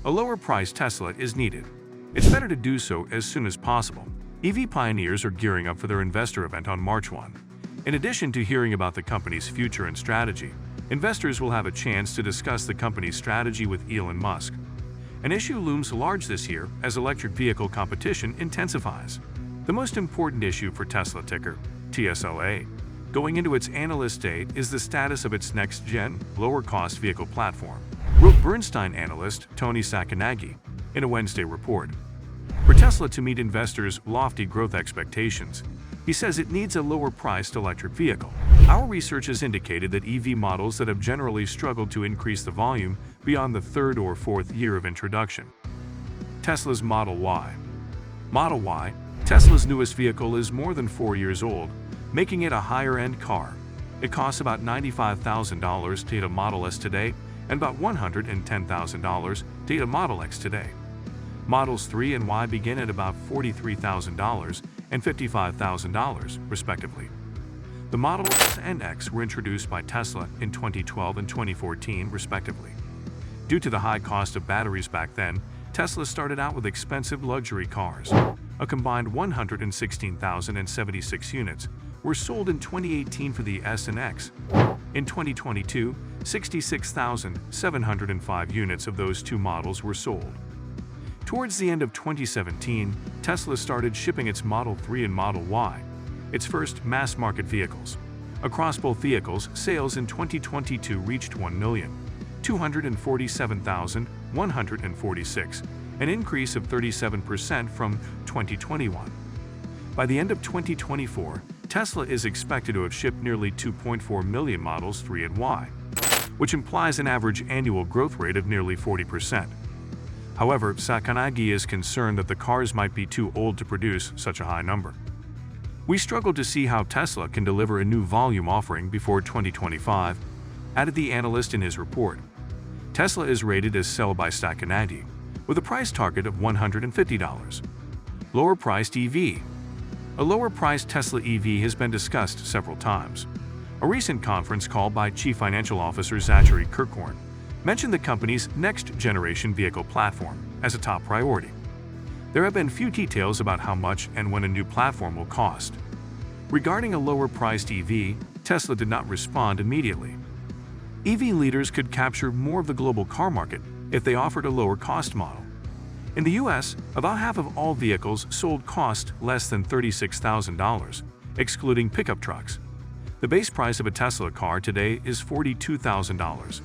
a lower-priced Tesla is needed. It's better to do so as soon as possible. EV pioneers are gearing up for their investor event on March 1. In addition to hearing about the company's future and strategy, investors will have a chance to discuss the company's strategy with Elon Musk. An issue looms large this year as electric vehicle competition intensifies. The most important issue for Tesla, ticker TSLA, going into its analyst day is the status of its next-gen, lower-cost vehicle platform, wrote Bernstein analyst Tony Sacconaghi in a Wednesday report. For Tesla to meet investors' lofty growth expectations, he says it needs a lower-priced electric vehicle. Our research has indicated that EV models that have generally struggled to increase the volume beyond the third or fourth year of introduction. Tesla's Model Y. Model Y, Tesla's newest vehicle, is more than 4 years old, making it a higher-end car. It costs about $95,000 to hit a Model S today and about $110,000 to hit a Model X today. Models 3 and Y begin at about $43,000 and $55,000, respectively. The Model S and X were introduced by Tesla in 2012 and 2014, respectively. Due to the high cost of batteries back then, Tesla started out with expensive luxury cars. A combined 116,076 units were sold in 2018 for the S and X. In 2022, 66,705 units of those two models were sold. Towards the end of 2017, Tesla started shipping its Model 3 and Model Y, its first mass-market vehicles. Across both vehicles, sales in 2022 reached 1,247,146, an increase of 37% from 2021. By the end of 2024, Tesla is expected to have shipped nearly 2.4 million Models 3 and Y, which implies an average annual growth rate of nearly 40%. However, Sacconaghi is concerned that the cars might be too old to produce such a high number. We struggle to see how Tesla can deliver a new volume offering before 2025, added the analyst in his report. Tesla is rated as sell by Sacconaghi, with a price target of $150. Lower-priced EV. A lower-priced Tesla EV has been discussed several times. A recent conference call by Chief Financial Officer Zachary Kirkhorn mentioned the company's next-generation vehicle platform as a top priority. There have been few details about how much and when a new platform will cost. Regarding a lower-priced EV, Tesla did not respond immediately. EV leaders could capture more of the global car market if they offered a lower-cost model. In the U.S., about half of all vehicles sold cost less than $36,000, excluding pickup trucks. The base price of a Tesla car today is $42,000,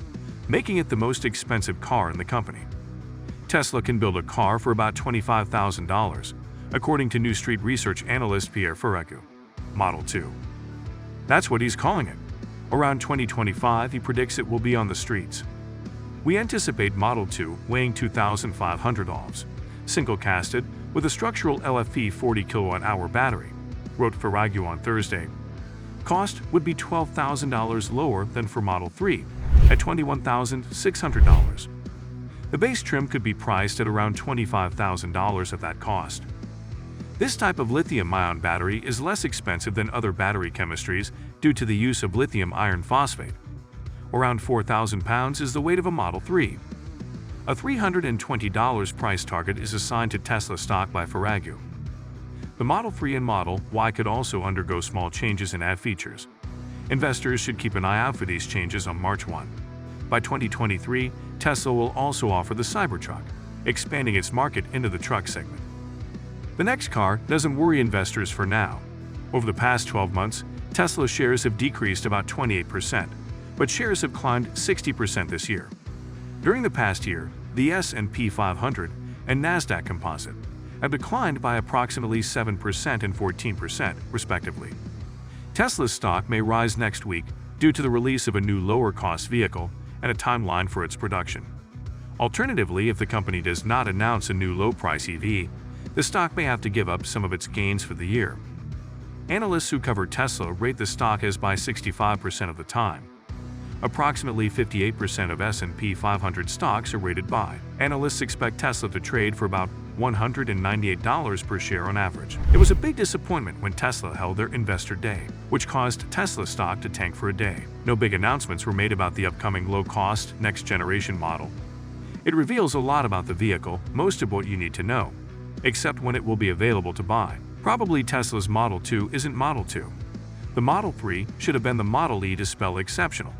making it the most expensive car in the company. Tesla can build a car for about $25,000, according to New Street Research analyst Pierre Ferragu. Model 2. That's what he's calling it. Around 2025, he predicts it will be on the streets. We anticipate Model 2 weighing 2,500 ohms, single-casted, with a structural LFP 40 kWh battery, wrote Ferragu on Thursday. Cost would be $12,000 lower than for Model 3, at $21,600. The base trim could be priced at around $25,000 at that cost. This type of lithium-ion battery is less expensive than other battery chemistries due to the use of lithium iron phosphate. Around 4,000 pounds is the weight of a Model 3. A $320 price target is assigned to Tesla stock by Ferragu. The Model 3 and Model Y could also undergo small changes and add features. Investors should keep an eye out for these changes on March 1. By 2023, Tesla will also offer the Cybertruck, expanding its market into the truck segment. The next car doesn't worry investors for now. Over the past 12 months, Tesla shares have decreased about 28%, but shares have climbed 60% this year. During the past year, the S&P 500 and Nasdaq Composite have declined by approximately 7% and 14%, respectively. Tesla's stock may rise next week due to the release of a new lower-cost vehicle and a timeline for its production. Alternatively, if the company does not announce a new low-price EV, the stock may have to give up some of its gains for the year. Analysts who cover Tesla rate the stock as buy 65% of the time. Approximately 58% of S&P 500 stocks are rated buy. Analysts expect Tesla to trade for about $198 per share on average. It was a big disappointment when Tesla held their investor day, which caused Tesla stock to tank for a day. No big announcements were made about the upcoming low-cost, next-generation model. It reveals a lot about the vehicle, most of what you need to know, except when it will be available to buy. Probably Tesla's Model 2 isn't Model 2. The Model 3 should have been the Model E to spell exceptional,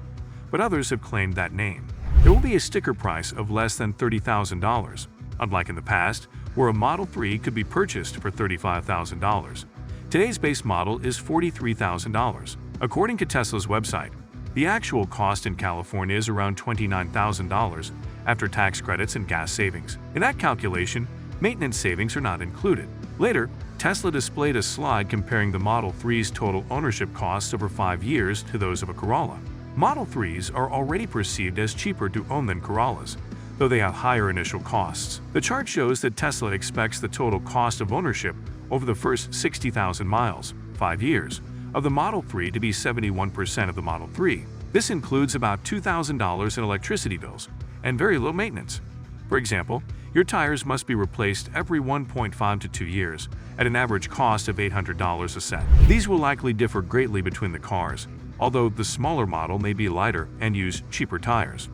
but others have claimed that name. There will be a sticker price of less than $30,000, unlike in the past, where a Model 3 could be purchased for $35,000. Today's base model is $43,000. According to Tesla's website, the actual cost in California is around $29,000 after tax credits and gas savings. In that calculation, maintenance savings are not included. Later, Tesla displayed a slide comparing the Model 3's total ownership costs over 5 years to those of a Corolla. Model 3s are already perceived as cheaper to own than Corollas, though they have higher initial costs. The chart shows that Tesla expects the total cost of ownership over the first 60,000 miles, 5 years, of the Model 3 to be 71% of the Model 3. This includes about $2,000 in electricity bills and very low maintenance. For example, your tires must be replaced every 1.5 to 2 years at an average cost of $800 a set. These will likely differ greatly between the cars, although the smaller model may be lighter and use cheaper tires.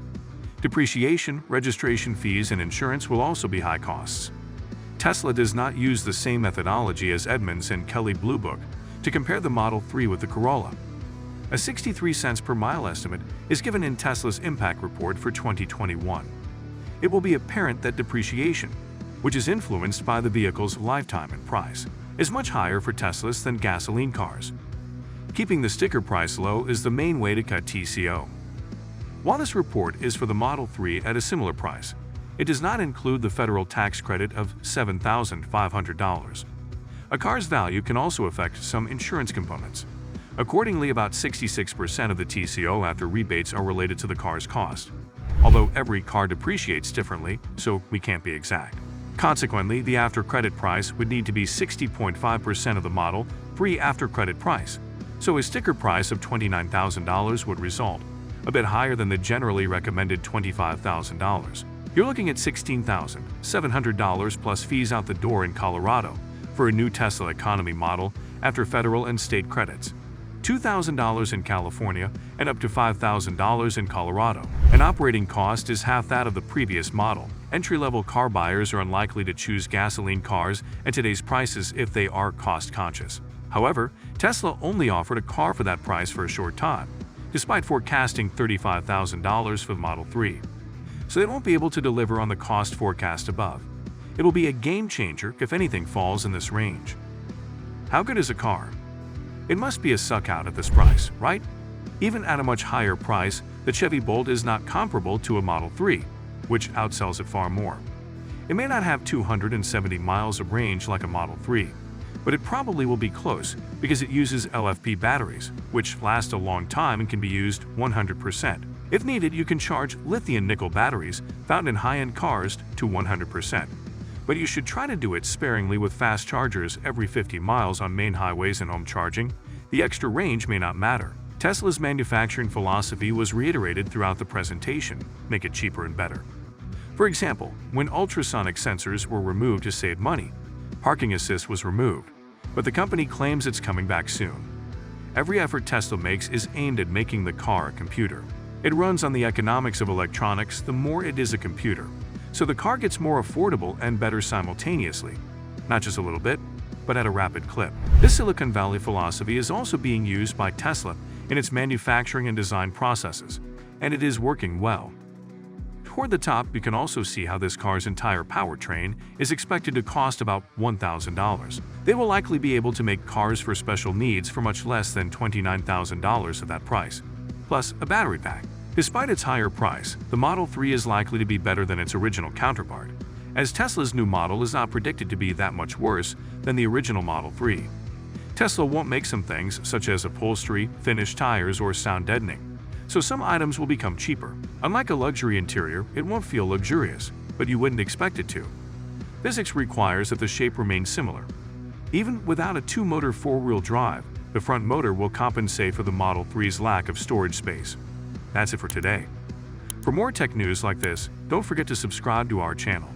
Depreciation, registration fees, and insurance will also be high costs. Tesla does not use the same methodology as Edmunds and Kelley Blue Book to compare the Model 3 with the Corolla. A 63 cents per mile estimate is given in Tesla's impact report for 2021. It will be apparent that depreciation, which is influenced by the vehicle's lifetime and price, is much higher for Teslas than gasoline cars. Keeping the sticker price low is the main way to cut TCO. While this report is for the Model 3 at a similar price, it does not include the federal tax credit of $7,500. A car's value can also affect some insurance components. Accordingly, about 66% of the TCO after rebates are related to the car's cost, although every car depreciates differently, so we can't be exact. Consequently, the after-credit price would need to be 60.5% of the Model 3 after-credit price, so a sticker price of $29,000 would result, a bit higher than the generally recommended $25,000. You're looking at $16,700 plus fees out the door in Colorado for a new Tesla economy model after federal and state credits, $2,000 in California and up to $5,000 in Colorado. An operating cost is half that of the previous model. Entry-level car buyers are unlikely to choose gasoline cars at today's prices if they are cost-conscious. However, Tesla only offered a car for that price for a short time, despite forecasting $35,000 for the Model 3. So they won't be able to deliver on the cost forecast above. It will be a game-changer if anything falls in this range. How good is a car? It must be a suck-out at this price, right? Even at a much higher price, the Chevy Bolt is not comparable to a Model 3, which outsells it far more. It may not have 270 miles of range like a Model 3, but it probably will be close because it uses LFP batteries, which last a long time and can be used 100%. If needed, you can charge lithium-nickel batteries found in high-end cars to 100%. But you should try to do it sparingly with fast chargers every 50 miles on main highways and home charging. The extra range may not matter. Tesla's manufacturing philosophy was reiterated throughout the presentation: make it cheaper and better. For example, when ultrasonic sensors were removed to save money, parking assist was removed, but the company claims it's coming back soon. Every effort Tesla makes is aimed at making the car a computer. It runs on the economics of electronics. The more it is a computer, so the car gets more affordable and better simultaneously, not just a little bit, but at a rapid clip. This Silicon Valley philosophy is also being used by Tesla in its manufacturing and design processes, and it is working well. Toward the top, you can also see how this car's entire powertrain is expected to cost about $1,000. They will likely be able to make cars for special needs for much less than $29,000 at that price, plus a battery pack. Despite its higher price, the Model 3 is likely to be better than its original counterpart, as Tesla's new model is not predicted to be that much worse than the original Model 3. Tesla won't make some things, such as upholstery, finished tires, or sound deadening, so some items will become cheaper. Unlike a luxury interior, it won't feel luxurious, but you wouldn't expect it to. Physics requires that the shape remain similar. Even without a two-motor four-wheel drive, the front motor will compensate for the Model 3's lack of storage space. That's it for today. For more tech news like this, don't forget to subscribe to our channel.